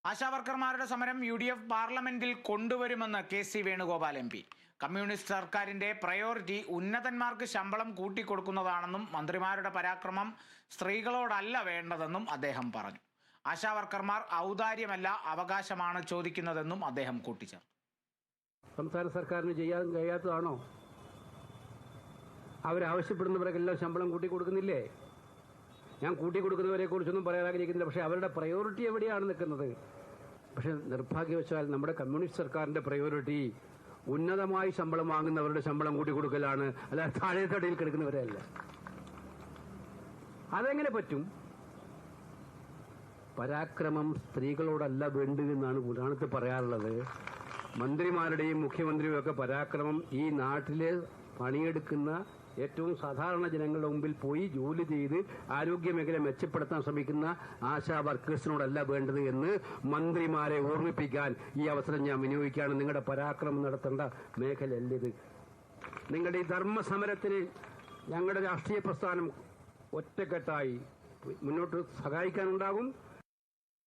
ആശാവർക്കർമാരുടെ സമരം UDF പാർലമെന്റിൽ കൊണ്ടുവരുമെന്ന് KC വേണുഗോപാൽ MP. കമ്മ്യൂണിസ്റ്റ് സർക്കാരിന്റെ പ്രയോറിറ്റി ഉന്നതന്മാർക്ക് ശമ്പളം കൂട്ടിക്കൊടുക്കുന്നതാണെന്നും മന്ത്രിമാരുടെ പരാക്രമം സ്ത്രീകളോടല്ല വേണ്ടതെന്നും അദ്ദേഹം പറഞ്ഞു. ആശാവർക്കർമാർ ഔദാര്യമല്ല അവകാശമാണ് ചോദിക്കുന്നതെന്നും അദ്ദേഹം കൂട്ടിച്ചേർത്തു. സംസ്ഥാന സർക്കാരിന് ചെയ്യാൻ കഴിയാത്തതാണോ? അവരാവശ്യപ്പെടുന്നവർക്കെല്ലാം ശമ്പളം കൂട്ടിക്കൊടുക്കുന്നില്ലേ? ഞാൻ കൂട്ടിക്കൊടുക്കുന്നവരെ കുറിച്ചൊന്നും പറയാൻ ആഗ്രഹിക്കുന്നില്ല. പക്ഷേ അവരുടെ പ്രയോറിറ്റി എവിടെയാണ് നിൽക്കുന്നത്? പക്ഷെ നിർഭാഗ്യവശാൽ നമ്മുടെ കമ്മ്യൂണിസ്റ്റ് സർക്കാരിന്റെ പ്രയോറിറ്റി ഉന്നതമായി ശമ്പളം വാങ്ങുന്നവരുടെ ശമ്പളം കൂട്ടിക്കൊടുക്കലാണ്, അല്ല താഴെത്തടിയിൽ കിടക്കുന്നവരെ അല്ല. അതെങ്ങനെ പറ്റും? പരാക്രമം സ്ത്രീകളോടല്ല വേണ്ടതെന്നാണ് പുരാണത്തിൽ പറയാറുള്ളത്. മന്ത്രിമാരുടെയും മുഖ്യമന്ത്രിയും ഒക്കെ പരാക്രമം ഈ നാട്ടിലെ പണിയെടുക്കുന്ന ഏറ്റവും സാധാരണ ജനങ്ങളുടെ മുമ്പിൽ പോയി ജോലി ചെയ്ത് ആരോഗ്യമേഖല മെച്ചപ്പെടുത്താൻ ശ്രമിക്കുന്ന ആശാ വർക്കേഴ്സിനോടല്ല വേണ്ടത് എന്ന് മന്ത്രിമാരെ ഓർമ്മിപ്പിക്കാൻ ഈ അവസരം ഞാൻ വിനിയോഗിക്കുകയാണ്. നിങ്ങളുടെ പരാക്രമം നടത്തേണ്ട മേഖലയല്ലിത്. നിങ്ങളുടെ ഈ ധർമ്മസമരത്തിന് ഞങ്ങളുടെ രാഷ്ട്രീയ പ്രസ്ഥാനം ഒറ്റക്കെട്ടായി മുന്നോട്ട് സഹായിക്കാനുണ്ടാകും.